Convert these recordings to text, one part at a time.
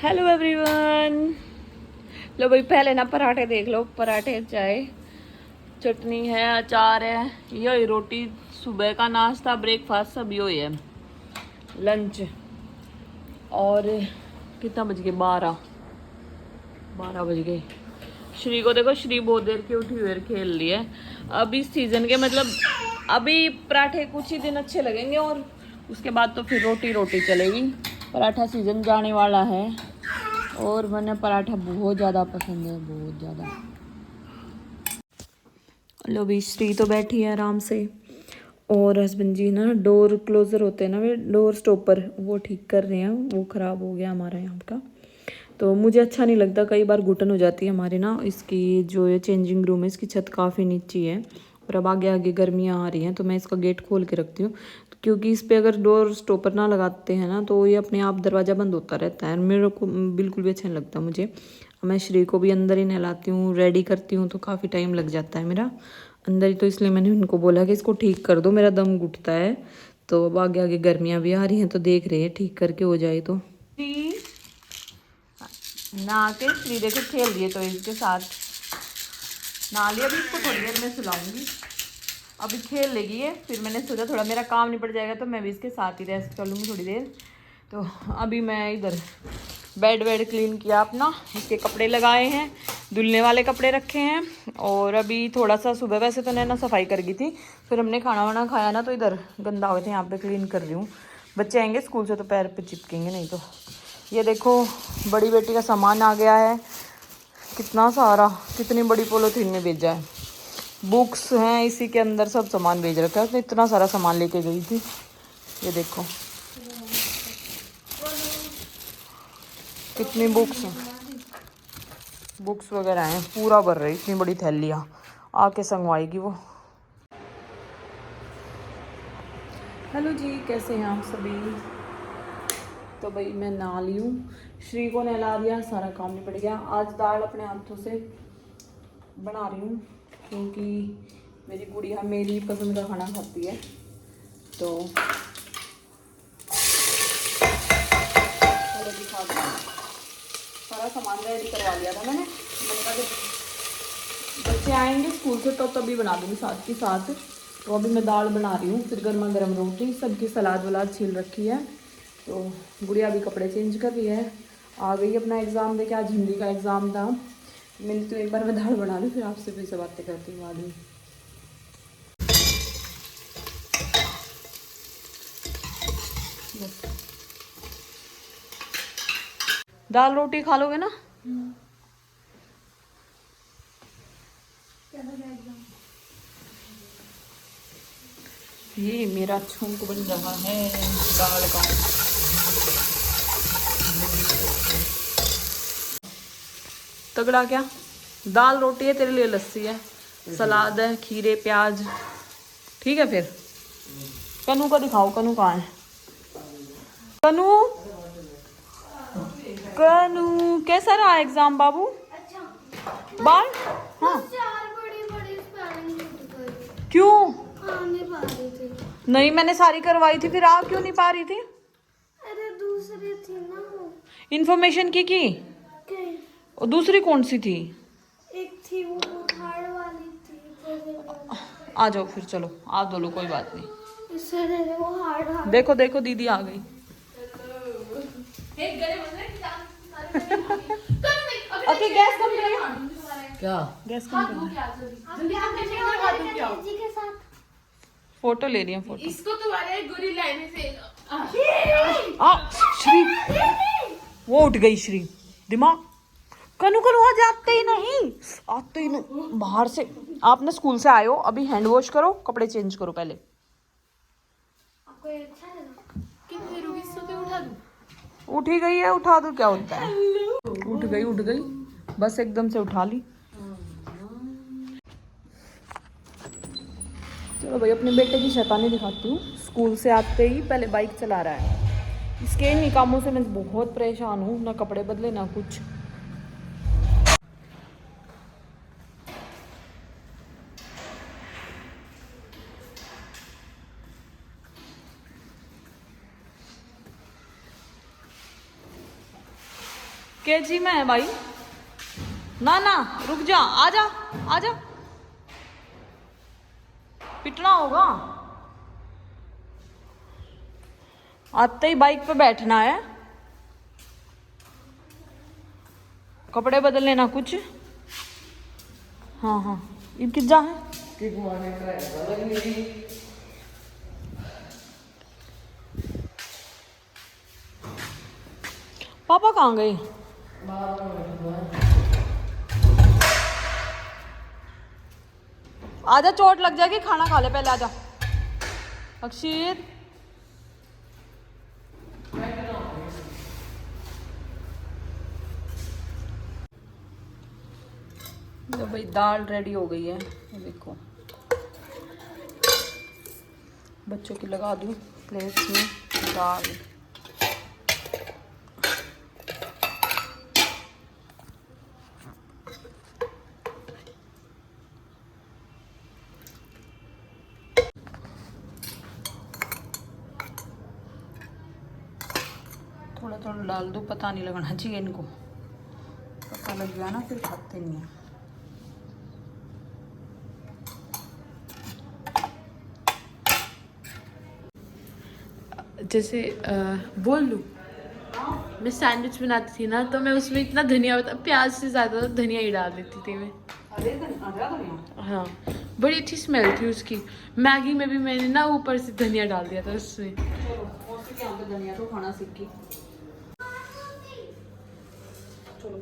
Hello everyone. लो भाई, पहले ना पराठे देख लो। पराठे, चाय, चटनी है, अचार है, यही रोटी। सुबह का नाश्ता, ब्रेकफास्ट सब यही है। लंच। और कितना बज गए? 12 बज गए। श्री को देखो, श्री बहुत देर की उठी हुई खेल रही है। अब इस सीजन के मतलब अभी पराठे कुछ ही दिन अच्छे लगेंगे और उसके बाद तो फिर रोटी रोटी चलेगी। पराठा सीजन जाने वाला है और मैंने पराठा बहुत ज़्यादा पसंद है, बहुत ज़्यादा। लो भी, श्री तो बैठी है आराम से और हस्बैंड जी ना डोर क्लोजर होते हैं ना, वे डोर स्टॉपर, वो ठीक कर रहे हैं। वो ख़राब हो गया हमारा यहाँ का, तो मुझे अच्छा नहीं लगता। कई बार घुटन हो जाती है हमारे ना। इसकी जो ये चेंजिंग रूम है, इसकी छत काफ़ी नीची है और अब आगे आगे गर्मियाँ आ रही हैं, तो मैं इसका गेट खोल के रखती हूँ। क्योंकि इस पर अगर डोर स्टॉपर ना लगाते हैं ना, तो ये अपने आप दरवाज़ा बंद होता रहता है। मेरे को बिल्कुल भी अच्छा नहीं लगता मुझे। मैं श्री को भी अंदर ही नहलाती हूँ, रेडी करती हूँ, तो काफ़ी टाइम लग जाता है मेरा अंदर ही। तो इसलिए मैंने उनको बोला कि इसको ठीक कर दो, मेरा दम घुटता है। तो अब आगे आगे गर्मियाँ भी आ रही हैं, तो देख रहे हैं ठीक करके हो जाए तो। नहा के श्री देखो खेल दिए तो इसके साथ नहा लिया। अभी इसको थोड़ी देर में सुलाऊंगी, अभी खेल लेगी ये। फिर मैंने सोचा थोड़ा मेरा काम निपट जाएगा तो मैं भी इसके साथ ही रेस्ट कर लूँगी थोड़ी देर। तो अभी मैं इधर बेड वेड क्लीन किया अपना, इसके कपड़े लगाए हैं, धुलने वाले कपड़े रखे हैं। और अभी थोड़ा सा सुबह वैसे तो नैना सफाई कर गई थी, फिर हमने खाना वाना खाया ना, तो इधर गंदा हुए थे, यहाँ पे क्लीन कर रही हूँ। बच्चे आएंगे स्कूल से तो पैर पे चिपकेंगे नहीं तो। ये देखो, बड़ी बेटी का सामान आ गया है, कितना सारा, कितनी बड़ी पॉलीथीन में भेजा है। बुक्स हैं इसी के अंदर, सब सामान भेज रखा है उसने। इतना सारा सामान लेके गई थी। ये देखो कितनी बुक्स हैं, बुक्स वगैरह हैं, पूरा भर रही, इतनी बड़ी थैलियाँ आके संगवाएगी वो। हेलो जी, कैसे हैं आप सभी? तो भाई मैं नहा ली हूँ, श्री को नहला दिया, सारा काम निपट गया। आज दाल अपने हाथों से बना रही हूँ क्योंकि मेरी गुड़िया मेरी पसंद का खाना खाती है। तो दिखा दूँ, सारा सामान रेडी करवा लिया था मैंने कहा जब बच्चे आएंगे स्कूल से तो तभी बना दूँगी साथ के साथ। तो अभी मैं दाल बना रही हूँ, फिर गर्मा गर्म रोटी, सबकी सलाद वलाद छील रखी है। तो गुड़िया भी कपड़े चेंज कर रही है, आ गई अपना एग्ज़ाम दे के। आज हिंदी का एग्ज़ाम था। मैंने तो एक बार मैं दाल बना लूँ, फिर आपसे फिर से बातें करती हूँ बाद में। दाल रोटी खा लोगे ना? ये मेरा छौंक बन रहा है दाल का। तगड़ा क्या? दाल रोटी है, तेरे लिए लस्सी है, सलाद है, खीरे प्याज। ठीक है फिर। कनू को दिखाओ, कनू कहाँ है? कनू, कनू कैसा रहा एग्जाम बाबू? अच्छा। बाल? हाँ। क्यों? नहीं पा रही थी। नहीं, मैंने सारी करवाई थी, फिर आप क्यों नहीं पा रही थी? अरे दूसरी थी ना वो। इन्फॉर्मेशन की और दूसरी कौन सी थी? एक थी वो हार्ड वाली थी। आ जाओ फिर, चलो आप दो लो, कोई बात नहीं। इससे वो हार्ड देखो देखो, दीदी आ गई। ओके, गैस कम करें क्या? गैस कम करें। फोटो ले रही है, फोटो। इसको तुम्हारे गुरी लाइन से श्री, वो उठ गई श्री, दिमाग। कनू कनू आज आते ही नहीं, आते ही नहीं बाहर से। आप ना स्कूल से आए हो, अभी हैंड वॉश करो, कपड़े चेंज करो पहले। आपको अच्छा लगा? कितने रुपए सुबह उठा दूं? उठ ही गई है, उठा दो क्या होता है? उठ गई, बस एकदम से उठा ली। चलो भाई, अपने बेटे की शैतानी दिखाती हूँ। स्कूल से आते ही पहले बाइक चला रहा है। इसके इन कामों से मैं बहुत परेशान हूँ, ना कपड़े बदले ना कुछ। केजी में है भाई। ना ना रुक जा, आजा आजा, पिटना होगा। आते ही बाइक पे बैठना है, कपड़े बदल लेना कुछ। हाँ हाँ ये कितना है? पापा कहाँ गए? आजा, चोट लग जाएगी, खाना खा ले पहले, आजा अक्षित। तो भाई दाल रेडी हो गई है, ये देखो बच्चों की लगा दूँ प्लेट में दाल। थोड़ा थोड़ा डाल दो, पता नहीं लगना चाहिए इनको, पता लग गया ना फिर खाते नहीं है। जैसे बोल लूँ, मैं सैंडविच बनाती थी ना, तो मैं उसमें इतना धनिया, प्याज से ज़्यादा धनिया ही डाल देती थी मैं। हाँ बड़ी अच्छी स्मेल थी उसकी। मैगी में भी मैंने ना ऊपर से धनिया डाल दिया था उसमें। धनिया तो खाना सीखी। चलो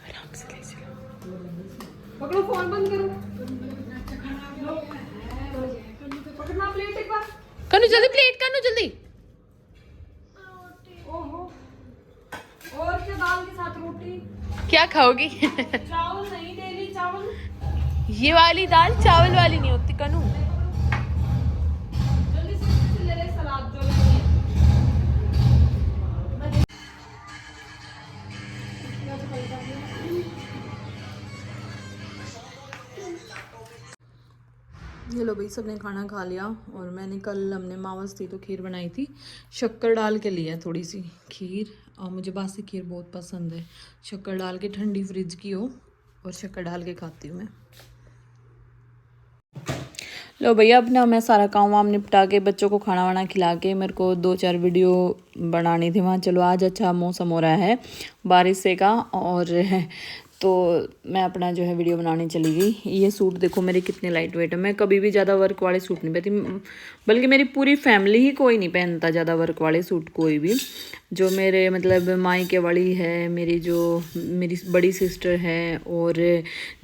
आराम से ले चलो। पकड़ो, फोन बंद करो, पकड़ना प्लेट एक बार। कनु जल्दी प्लेट, कनु जल्दी। ओहो, और क्या दाल के साथ रोटी? क्या खाओगी? चावल नहीं, डेली चावल। ये वाली दाल चावल वाली नहीं होती कनु। जल्दी से ले ले सलाद जो लेनी है। ये लो भाई, सबने खाना खा लिया। और मैंने कल, हमने मावस थी तो खीर बनाई थी, शक्कर डाल के लिया थोड़ी सी खीर। और मुझे बासी खीर बहुत पसंद है, शक्कर डाल के, ठंडी फ्रिज की हो, और शक्कर डाल के खाती हूँ मैं। लो भैया, अब ना मैं सारा काम वाम निपटा के, बच्चों को खाना वाना खिला के, मेरे को 2-4 वीडियो बनानी थी वहाँ। चलो आज अच्छा मौसम हो रहा है बारिश से का, और तो मैं अपना जो है वीडियो बनाने चली गई। ये सूट देखो मेरे कितने लाइट वेट है। मैं कभी भी ज़्यादा वर्क वाले सूट नहीं पहनती, बल्कि मेरी पूरी फैमिली ही कोई नहीं पहनता ज़्यादा वर्क वाले सूट, कोई भी। जो मेरे मतलब मायके वाली है, मेरी बड़ी सिस्टर है, और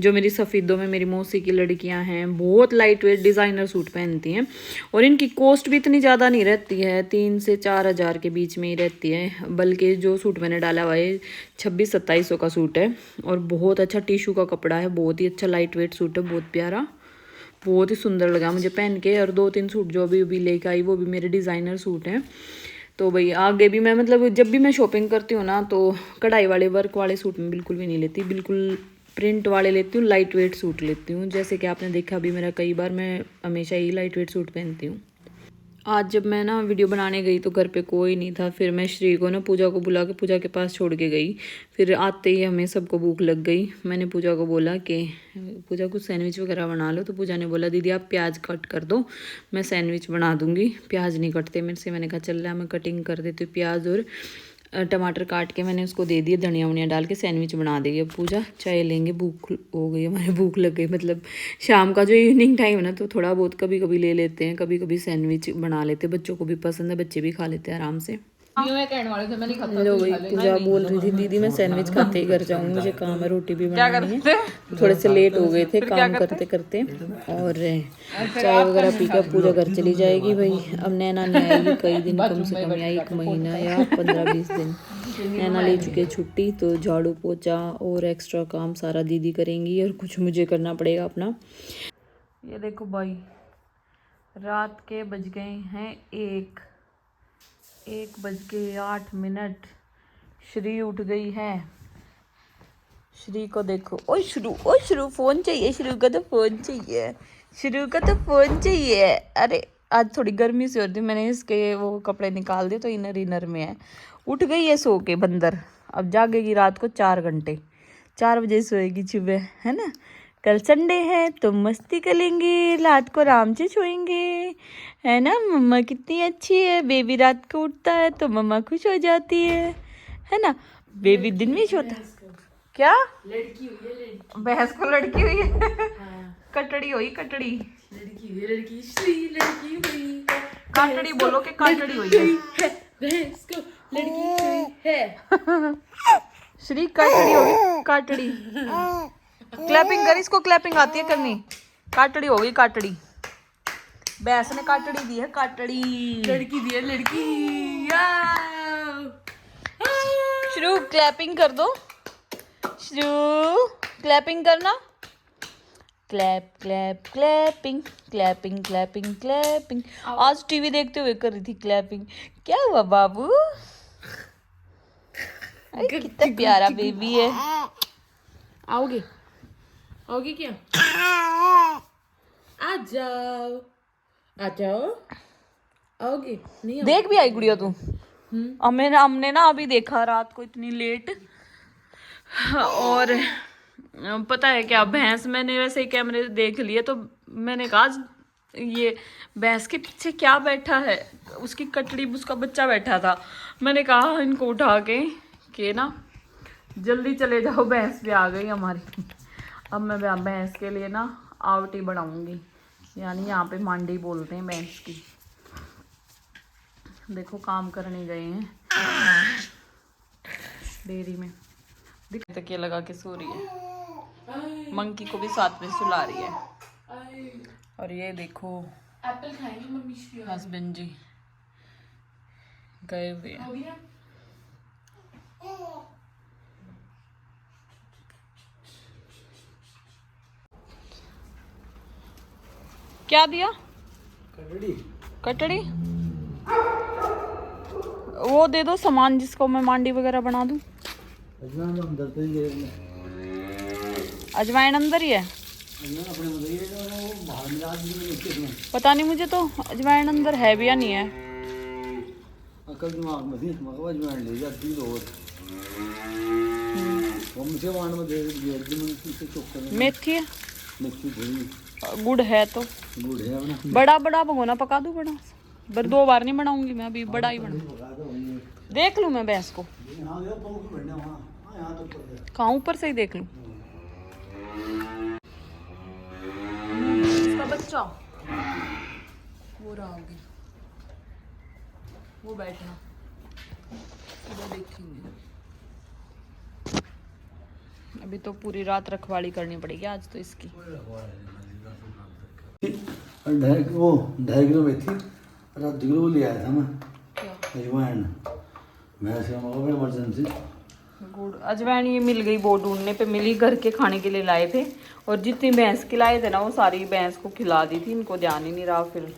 जो मेरी सफ़ीदों में मेरी मौसी की लड़कियां हैं, बहुत लाइट वेट डिज़ाइनर सूट पहनती हैं। और इनकी कॉस्ट भी इतनी ज़्यादा नहीं रहती है, 3 से 4 हज़ार के बीच में ही रहती है। बल्कि जो सूट मैंने डाला हुआ है 2600-2700 का सूट है, और बहुत अच्छा टिशू का कपड़ा है, बहुत ही अच्छा लाइट वेट सूट है, बहुत प्यारा, बहुत ही सुंदर लगा मुझे पहन के। और 2-3 सूट जो अभी लेके आई वो भी मेरे डिज़ाइनर सूट हैं। तो भाई आगे भी मैं मतलब जब भी मैं शॉपिंग करती हूँ ना, तो कढ़ाई वाले वर्क वाले सूट में बिल्कुल भी नहीं लेती, बिल्कुल प्रिंट वाले लेती हूँ, लाइट वेट सूट लेती हूँ। जैसे कि आपने देखा अभी मेरा कई बार, मैं हमेशा ही लाइट वेट सूट पहनती हूँ। आज जब मैं ना वीडियो बनाने गई तो घर पे कोई नहीं था, फिर मैं श्री को ना पूजा को बुला के पूजा के पास छोड़ के गई। फिर आते ही हमें सबको भूख लग गई। मैंने पूजा को बोला कि पूजा कुछ सैंडविच वगैरह बना लो, तो पूजा ने बोला दीदी आप प्याज कट कर दो, मैं सैंडविच बना दूँगी। प्याज नहीं कटते मेरे से, मैंने कहा चल रहा मैं कटिंग कर देती हूँ प्याज, और टमाटर काट के मैंने उसको दे दिए, धनिया वनिया डाल के सैंडविच बना देगी। अब पूजा चाय लेंगे, भूख हो गई हमारी, भूख लग गई। मतलब शाम का जो इवनिंग टाइम है ना, तो थोड़ा बहुत कभी कभी ले लेते हैं, कभी कभी सैंडविच बना लेते हैं, बच्चों को भी पसंद है, बच्चे भी खा लेते हैं आराम से। लो भाई, पूजा बोल रही थी दीदी मैं सैंडविच खाते ही घर जाऊंगी, मुझे काम है, रोटी भी बनानी है। थोड़े से लेट हो गए थे काम करते करते, और चाय वगैरह पी कर पूजा घर चली जाएगी। भाई अब नैना नहीं आएगी कई दिन, कम से कम या 1 महीना या 15-20 दिन नैना ले चुके छुट्टी। तो झाड़ू पोछा और एक्स्ट्रा काम सारा दीदी करेंगी, और कुछ मुझे करना पड़ेगा अपना। ये देखो भाई, रात के बज गए हैं 1:08। श्री उठ गई है। श्री को देखो, ओ श्रू फोन चाहिए, श्रू का तो फोन चाहिए, श्रू का तो फोन चाहिए। अरे आज थोड़ी गर्मी से होती, मैंने इसके वो कपड़े निकाल दिए तो इनर में है। उठ गई है सो के बंदर, अब जागेगी रात को 4 घंटे, 4 बजे सोएगी सुबह, है ना। कल संडे है तो मस्ती करेंगे, रात को आराम से सोएंगे, है ना। मम्मा कितनी अच्छी है, बेबी रात को उठता है तो मम्मा खुश हो जाती है ना। बेबी दिन में सोता क्या, लड़की हुई है, लड़की। भैंस को लड़की हुई है। हाँ। कटड़ी हुई, कटड़ी लड़की हुई, लड़की श्री लड़की हुई है। काटड़ी बोलो कि काटड़ी हुई है। भैंस को लड़की हुई है। श्री काटड़ी होगी, काटड़ी। क्लैपिंग कर, इसको क्लैपिंग आती है करनी। काटड़ी होगी, काटड़ी। भैंस ने काटड़ी दी है, काटड़ी। लड़की दी है, लड़की। शुरू क्लैपिंग कर दो, शुरू क्लैपिंग करना। Clap clap clapping, clapping clapping clapping. आज टीवी देखते हुए कर रही थी क्लैपिंग। क्या हुआ बाबू, कितना प्यारा बेबी है। आओगे, आओगे क्या? आ जाओ, आ जाओ। आओगे नहीं? देख भी आई गुड़िया तू? हमने ना अभी देखा रात को इतनी लेट। और पता है क्या, भैंस मैंने वैसे ही कैमरे से देख लिए तो मैंने कहा आज ये भैंस के पीछे क्या बैठा है, उसकी कटड़ी, उसका बच्चा बैठा था। मैंने कहा इनको उठा के ना जल्दी चले जाओ, भैंस भी आ गई हमारी। अब मैं भैंस के लिए ना आवटी बनाऊंगी, यानी यहाँ पे मांडी बोलते हैं भैंस की। देखो काम करने गए हैं डेयरी में। तकिया लगा के सो रही है, मंकी को भी साथ में सुला रही है। और ये देखो एप्पल खाएंगे मम्मी श्री। हस्बैंड जी गए हुए हैं। हो गया? क्या दिया? कटड़ी। कटड़ी वो दे दो सामान जिसको मैं मांडी वगैरह बना दूं। अजवाइन अंदर तो ही है, अजवाइन अंदर ही है, अजवाइन अपने में ही है, वो बाहर मिला दी मैंने उसके में। पता नहीं मुझे तो अजवाइन अंदर है भी या नहीं है। अकल दिमाग में थी, मगर अजवाइन ले जाती तो और वो मुझे वाण में दे दिया मैंने, उससे चुप कर। मेथी है, मिर्ची भरी, गुड़ है तो गुड़ है अपना। बड़ा बड़ा भगोना पका दूं, बड़ा पर 2 बार नहीं बनाऊंगी मैं, अभी बड़ा ही बना। पका दो वही है। देख लूं मैं भैंस को, यहाँ गया पंख बढ़ने वहाँ, हाँ यहाँ तो ऊपर गया। कहाँ ऊपर से ही देख लूं। इसका बच्चा वो रहा होगी, वो बैठना, वो देखेंगे। अभी तो पूरी रात रखवाली करनी पड़ेगी आज तो इसकी। और 2.5 किलो मेथी और 2 किलो ले आया था मैं अजवाइन। मैं से मगर इमरजेंसी गुड़ अजवाइन ये मिल गई, वो ढूंढने पे मिली, घर के खाने के लिए लाए थे। और जितनी भैंस खिलाए थे ना वो सारी भैंस को खिला दी थी, इनको ध्यान ही नहीं रहा। फिर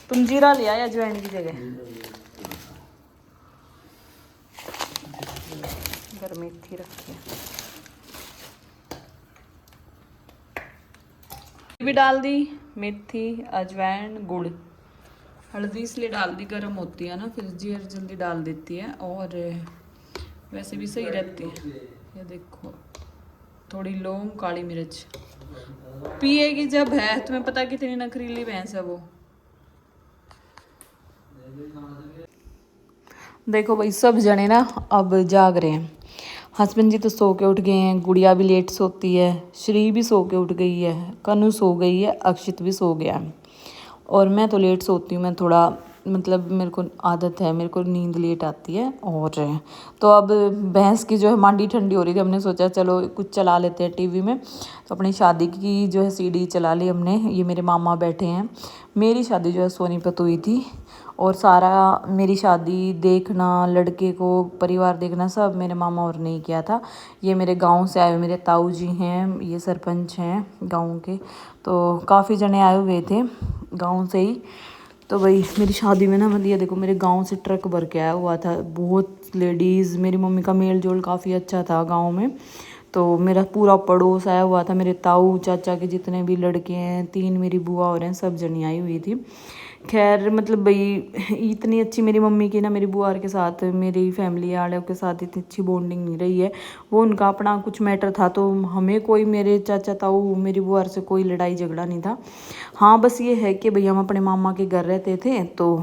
तुम जीरा ले आए अजवाइन की जगह, घर मेथी रखी है भी डाल दी, मेथी अजवाइन गुड़, हल्दी इसलिए डाल दी गर्म होती है ना, फिर जीर जल्दी डाल देती है और वैसे भी सही रहती है। ये देखो थोड़ी लौंग, काली मिर्च। पिएगी जब है, तुम्हें पता कितनी नखरीली भैंस है वो। देखो भाई सब जने ना अब जाग रहे हैं। हस्बैंड जी तो सो के उठ गए हैं, गुड़िया भी लेट सोती है, श्री भी सो के उठ गई है, कनु सो गई है, अक्षित भी सो गया है। और मैं तो लेट सोती हूँ, मैं थोड़ा मतलब मेरे को आदत है, मेरे को नींद लेट आती है। और तो अब भैंस की जो है मांडी ठंडी हो रही थी, हमने सोचा चलो कुछ चला लेते हैं टीवी में। तो अपनी शादी की जो है सीडी चला ली हमने। ये मेरे मामा बैठे हैं, मेरी शादी जो है सोनीपत हुई थी और सारा मेरी शादी देखना, लड़के को परिवार देखना सब मेरे मामा और ने किया था। ये मेरे गांव से आए हुए मेरे ताऊ जी हैं, ये सरपंच हैं गांव के, तो काफ़ी जने आए हुए थे गांव से ही। तो भाई मेरी शादी में ना मतलब ये देखो मेरे गांव से ट्रक भर के आया हुआ था, बहुत लेडीज़। मेरी मम्मी का मेल जोल काफ़ी अच्छा था गांव में, तो मेरा पूरा पड़ोस आया हुआ था। मेरे ताऊ चाचा के जितने भी लड़के हैं, 3 मेरी बुआ और हैं, सब जनी आई हुई थी। खैर मतलब भाई इतनी अच्छी मेरी मम्मी की ना मेरी बुआ के साथ मेरी फैमिली वालों के साथ इतनी अच्छी बॉन्डिंग नहीं रही है। वो उनका अपना कुछ मैटर था, तो हमें कोई मेरे चाचा ताऊ मेरी बुआ से कोई लड़ाई झगड़ा नहीं था। हाँ बस ये है कि भाई हम अपने मामा के घर रहते थे तो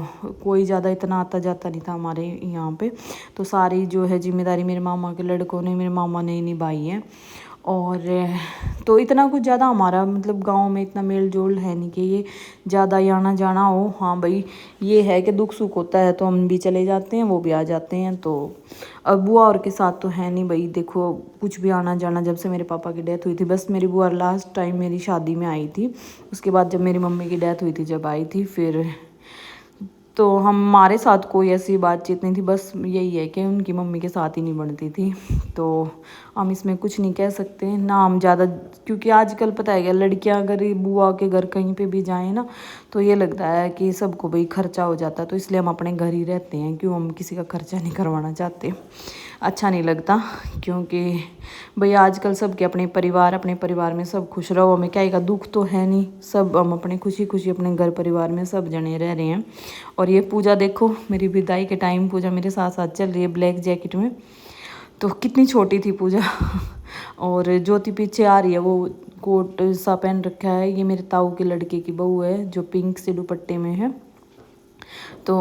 कोई ज़्यादा इतना आता जाता नहीं था हमारे यहाँ पे। तो सारी जो है जिम्मेदारी मेरे मामा के लड़कों ने, मेरे मामा ने ही निभाई है। और तो इतना कुछ ज़्यादा हमारा मतलब गांव में इतना मेल जोल है नहीं कि ये ज़्यादा आना जाना हो। हाँ भाई ये है कि दुख सुख होता है तो हम भी चले जाते हैं, वो भी आ जाते हैं। तो अब बुआ और के साथ तो है नहीं भाई, देखो कुछ भी आना जाना। जब से मेरे पापा की डेथ हुई थी, बस मेरी बुआ लास्ट टाइम मेरी शादी में आई थी, उसके बाद जब मेरी मम्मी की डेथ हुई थी जब आई थी, फिर तो हमारे साथ कोई ऐसी बातचीत नहीं थी। बस यही है कि उनकी मम्मी के साथ ही नहीं बनती थी, तो हम इसमें कुछ नहीं कह सकते ना हम ज़्यादा। क्योंकि आजकल पता है क्या, लड़कियां अगर बुआ के घर कहीं पे भी जाएं ना तो ये लगता है कि सबको भाई खर्चा हो जाता है, तो इसलिए हम अपने घर ही रहते हैं। क्यों, हम किसी का खर्चा नहीं करवाना चाहते, अच्छा नहीं लगता। क्योंकि भाई आजकल सबके अपने परिवार में सब खुश रहो, हमें क्या, दुख तो है नहीं, सब हम अपने खुशी खुशी अपने घर परिवार में सब जने रह रहे हैं। और ये पूजा देखो, मेरी विदाई के टाइम पूजा मेरे साथ साथ चल रही है ब्लैक जैकेट में। तो कितनी छोटी थी पूजा और ज्योति पीछे आ रही है, वो कोट सा पहन रखा है। ये मेरे ताऊ के लड़के की बहू है जो पिंक से दुपट्टे में है। तो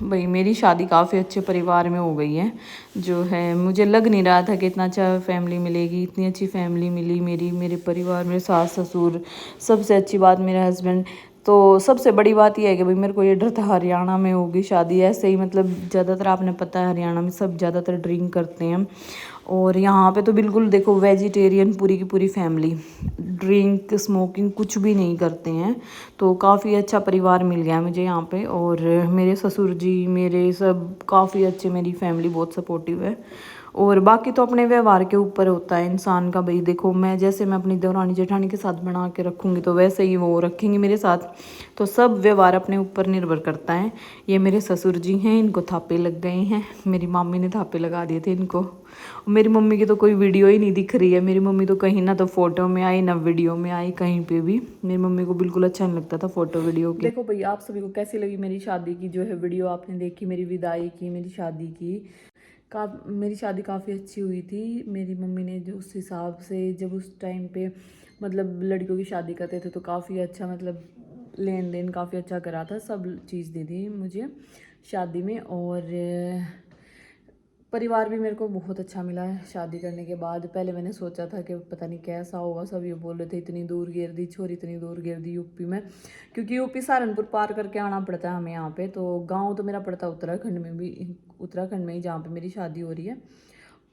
भाई मेरी शादी काफ़ी अच्छे परिवार में हो गई है। जो है मुझे लग नहीं रहा था कि इतना अच्छा फैमिली मिलेगी, इतनी अच्छी फैमिली मिली मेरे परिवार, मेरे सास ससुर, सबसे अच्छी बात मेरे हस्बैंड। तो सबसे बड़ी बात यह है कि भाई मेरे को ये डर था हरियाणा में होगी शादी, ऐसे ही मतलब ज़्यादातर आपने पता है हरियाणा में सब ज़्यादातर ड्रिंक करते हैं। और यहाँ पे तो बिल्कुल देखो वेजिटेरियन पूरी की पूरी फैमिली, ड्रिंक स्मोकिंग कुछ भी नहीं करते हैं। तो काफ़ी अच्छा परिवार मिल गया मुझे यहाँ पे। और मेरे ससुर जी मेरे सब काफ़ी अच्छे, मेरी फैमिली बहुत सपोर्टिव है। और बाकी तो अपने व्यवहार के ऊपर होता है इंसान का। भाई देखो मैं जैसे मैं अपनी देवरानी जेठानी के साथ बना के रखूँगी तो वैसे ही वो रखेंगे मेरे साथ। तो सब व्यवहार अपने ऊपर निर्भर करता है। ये मेरे ससुर जी हैं, इनको थापे लग गए हैं, मेरी मामी ने थापे लगा दिए थे इनको। मेरी मम्मी की तो कोई वीडियो ही नहीं दिख रही है। मेरी मम्मी तो कहीं ना तो फोटो में आई ना वीडियो में आई, कहीं पे भी। मेरी मम्मी को बिल्कुल अच्छा नहीं लगता था फोटो वीडियो की। देखो भाई आप सभी को कैसी लगी मेरी शादी की जो है वीडियो आपने देखी, मेरी विदाई की, मेरी शादी की। मेरी शादी काफ़ी अच्छी हुई थी। मेरी मम्मी ने जो उस हिसाब से जब उस टाइम पे मतलब लड़कियों की शादी करते थे तो काफ़ी अच्छा मतलब लेन देन काफ़ी अच्छा करा था, सब चीज़ दी थी मुझे शादी में। और परिवार भी मेरे को बहुत अच्छा मिला है शादी करने के बाद। पहले मैंने सोचा था कि पता नहीं कैसा होगा, सब ये बोल रहे थे इतनी दूर गिर दी छोरी, इतनी दूर गिर दी यूपी में, क्योंकि यूपी सहारनपुर पार करके आना पड़ता है हमें यहाँ पे। तो गांव तो मेरा पड़ता उत्तराखंड में भी, उत्तराखंड में ही जहाँ पे मेरी शादी हो रही है।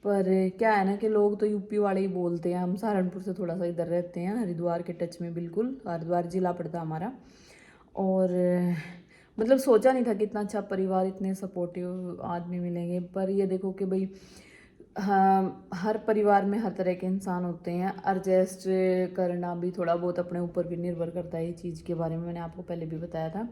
पर क्या है ना कि लोग तो यूपी वाले ही बोलते हैं, हम सहारनपुर से थोड़ा सा इधर रहते हैं, हरिद्वार के टच में, बिल्कुल हरिद्वार जिला पड़ता हमारा। और मतलब सोचा नहीं था कि इतना अच्छा परिवार, इतने सपोर्टिव आदमी मिलेंगे। पर ये देखो कि भाई हाँ, हर परिवार में हर तरह के इंसान होते हैं, एडजस्ट करना भी थोड़ा बहुत अपने ऊपर भी निर्भर करता है। ये चीज़ के बारे में मैंने आपको पहले भी बताया था।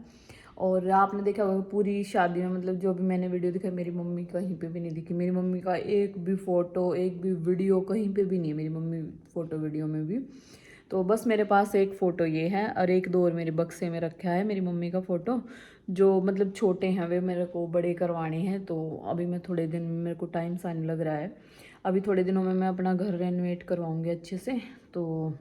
और आपने देखा होगा पूरी शादी में मतलब जो भी मैंने वीडियो दिखा, मेरी मम्मी कहीं पे भी नहीं दिखी। मेरी मम्मी का एक भी फ़ोटो, एक भी वीडियो कहीं पे भी नहीं है मेरी मम्मी फ़ोटो वीडियो में भी। तो बस मेरे पास एक फ़ोटो ये है और एक दो और मेरे बक्से में रखा है मेरी मम्मी का फ़ोटो, जो मतलब छोटे हैं वे मेरे को बड़े करवाने हैं। तो अभी मैं थोड़े दिन, मेरे को टाइम सा नहीं लग रहा है, अभी थोड़े दिनों में मैं अपना घर रेनोवेट करवाऊँगी अच्छे से। तो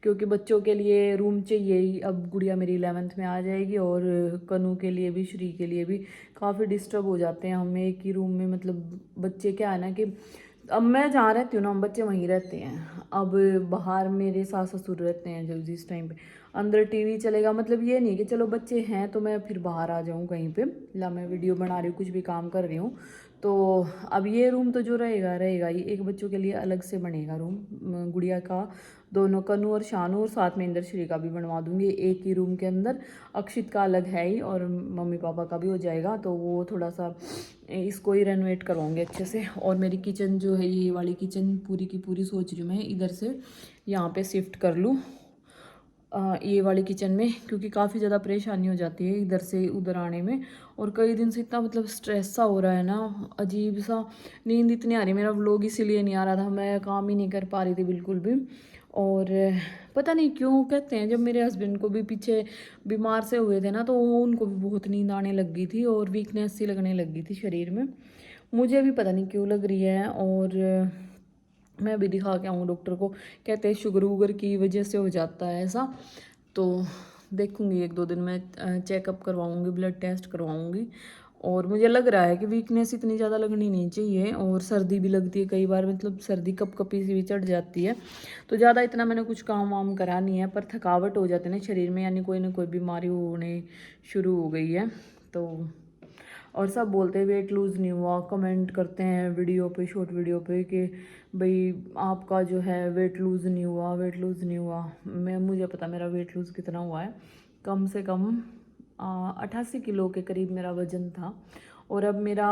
क्योंकि बच्चों के लिए रूम चाहिए ही। अब गुड़िया मेरी 11th में आ जाएगी और कनू के लिए भी, श्री के लिए भी काफ़ी डिस्टर्ब हो जाते हैं हम एक ही रूम में। मतलब बच्चे क्या है ना कि अब मैं जहाँ रहती हूँ ना, हम बच्चे वहीं रहते हैं। अब बाहर मेरे सास ससुर रहते हैं जो जिस टाइम पे अंदर टीवी चलेगा, मतलब ये नहीं कि चलो बच्चे हैं तो मैं फिर बाहर आ जाऊँ कहीं पे, ला मैं वीडियो बना रही हूँ, कुछ भी काम कर रही हूँ। तो अब ये रूम तो जो रहेगा रहेगा ही, एक बच्चों के लिए अलग से बनेगा रूम, गुड़िया का, दोनों कनू और शानू, और साथ में इंदर श्री का भी बनवा दूंगी एक ही रूम के अंदर। अक्षित का अलग है ही और मम्मी पापा का भी हो जाएगा। तो वो थोड़ा सा इसको ही रेनोवेट करवाऊंगी अच्छे से। और मेरी किचन जो है, ये वाली किचन पूरी की पूरी सोच रही हूँ मैं इधर से यहाँ पे शिफ्ट कर लूँ, ये वाली किचन में, क्योंकि काफ़ी ज़्यादा परेशानी हो जाती है इधर से उधर आने में। और कई दिन से इतना मतलब स्ट्रेस सा हो रहा है ना, अजीब सा, नींद इतनी आ रही है। मेरा व्लॉग इसीलिए नहीं आ रहा था, मैं काम ही नहीं कर पा रही थी बिल्कुल भी। और पता नहीं क्यों कहते हैं, जब मेरे हस्बैंड को भी पीछे बीमार से हुए थे ना, तो उनको भी बहुत नींद आने लग गई थी और वीकनेस सी लगने लग गई थी शरीर में। मुझे भी पता नहीं क्यों लग रही है। और मैं भी दिखा के आऊँ डॉक्टर को, कहते हैं शुगर वुगर की वजह से हो जाता है ऐसा। तो देखूँगी 1-2 दिन में चेकअप करवाऊँगी, ब्लड टेस्ट करवाऊँगी। और मुझे लग रहा है कि वीकनेस इतनी ज़्यादा लगनी नहीं चाहिए, और सर्दी भी लगती है कई बार, मतलब सर्दी कपकपी सी भी चढ़ जाती है। तो ज़्यादा इतना मैंने कुछ काम वाम करा नहीं है, पर थकावट हो जाती है ना शरीर में, यानी कोई ना कोई बीमारी होने शुरू हो गई है। तो और सब बोलते हैं वेट लूज़ नहीं हुआ, कमेंट करते हैं वीडियो पे, शॉर्ट वीडियो पे, कि भाई आपका जो है वेट लूज़ नहीं हुआ, वेट लूज़ नहीं हुआ। मुझे पता मेरा वेट लूज़ कितना हुआ है। कम से कम 88 किलो के करीब मेरा वज़न था, और अब मेरा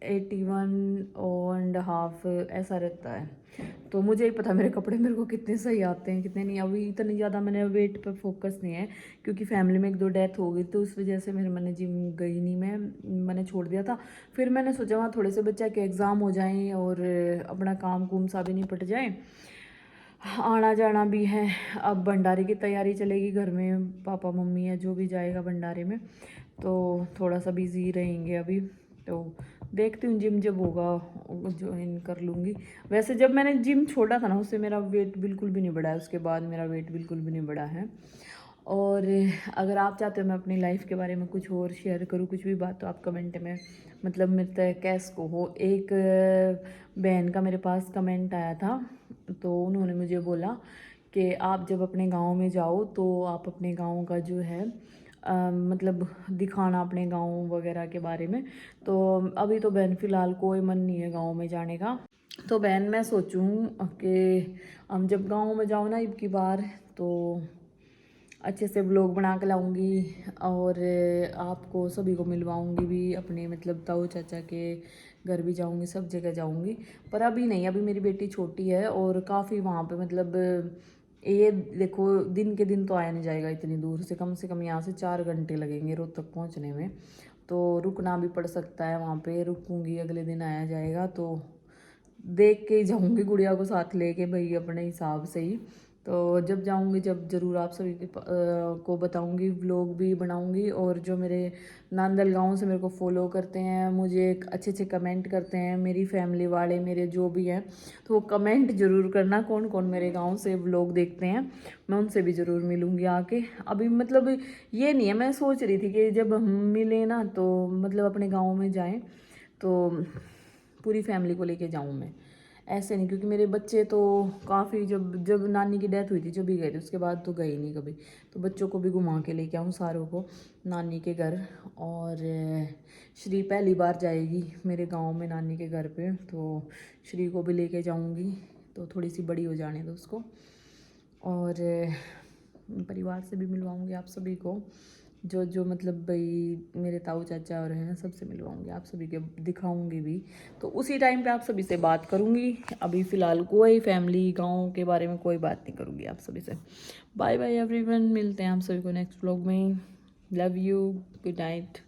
81.5 ऐसा रहता है। तो मुझे ही पता मेरे कपड़े मेरे को कितने सही आते हैं कितने नहीं। अभी इतनी ज़्यादा मैंने वेट पर फोकस नहीं है, क्योंकि फैमिली में 1-2 डेथ हो गई, तो उस वजह से मैंने जिम गई नहीं, मैंने छोड़ दिया था। फिर मैंने सोचा वहाँ थोड़े से बच्चा के एग्ज़ाम हो जाएं और अपना काम कुम सा भी निपट जाए, आना जाना भी है। अब भंडारे की तैयारी चलेगी घर में, पापा मम्मी या जो भी जाएगा भंडारे में, तो थोड़ा सा बिजी रहेंगे अभी। तो देखती हूँ, जिम जब होगा ज्वाइन कर लूँगी। वैसे जब मैंने जिम छोड़ा था ना, उससे मेरा वेट बिल्कुल भी नहीं बढ़ा है, उसके बाद मेरा वेट बिल्कुल भी नहीं बढ़ा है। और अगर आप चाहते हो मैं अपनी लाइफ के बारे में कुछ और शेयर करूँ, कुछ भी बात, तो आप कमेंट में मतलब मिलता कैस को हो। एक बहन का मेरे पास कमेंट आया था, तो उन्होंने मुझे बोला कि आप जब अपने गांव में जाओ तो आप अपने गांव का जो है मतलब दिखाना अपने गांव वगैरह के बारे में। तो अभी तो बहन फ़िलहाल कोई मन नहीं है गांव में जाने का। तो बहन मैं सोचूं कि हम जब गांव में जाओ ना अब की बार, तो अच्छे से व्लॉग बना के लाऊंगी, और आपको सभी को मिलवाऊंगी भी, अपने मतलब ताऊ चाचा के घर भी जाऊंगी, सब जगह जाऊंगी। पर अभी नहीं, अभी मेरी बेटी छोटी है, और काफ़ी वहाँ पे मतलब ये देखो दिन के दिन तो आया नहीं जाएगा इतनी दूर से कम यहाँ से 4 घंटे लगेंगे रोहतक पहुँचने में। तो रुकना भी पड़ सकता है वहाँ पे, रुकूंगी अगले दिन आया जाएगा। तो देख के ही जाऊँगी गुड़िया को साथ लेके भाई, अपने हिसाब से ही। तो जब जाऊँगी, जब ज़रूर आप सभी को बताऊँगी, व्लॉग भी बनाऊँगी। और जो मेरे नांदल गांव से मेरे को फॉलो करते हैं, मुझे अच्छे अच्छे कमेंट करते हैं, मेरी फैमिली वाले मेरे जो भी हैं, तो वो कमेंट ज़रूर करना कौन कौन मेरे गांव से व्लॉग देखते हैं। मैं उनसे भी ज़रूर मिलूँगी आके। अभी मतलब ये नहीं है, मैं सोच रही थी कि जब हम मिले ना, तो मतलब अपने गाँव में जाएँ तो पूरी फैमिली को लेके जाऊँ मैं, ऐसे नहीं, क्योंकि मेरे बच्चे तो काफ़ी जब जब नानी की डेथ हुई थी जब भी गए थे, उसके बाद तो गए नहीं कभी। तो बच्चों को भी घुमा के लेके आऊँ सारों को नानी के घर। और श्री पहली बार जाएगी मेरे गांव में नानी के घर पे, तो श्री को भी लेके जाऊँगी, तो थोड़ी सी बड़ी हो जाने दो उसको। और परिवार से भी मिलवाऊँगी आप सभी को, जो जो मतलब भाई मेरे ताऊ चाचा और हैं, सबसे मिलवाऊंगी, आप सभी के दिखाऊंगी भी। तो उसी टाइम पे आप सभी से बात करूंगी। अभी फ़िलहाल कोई फैमिली गांव के बारे में कोई बात नहीं करूंगी आप सभी से। बाय बाय एवरीवन, मिलते हैं आप सभी को नेक्स्ट व्लॉग में। Love you, good night.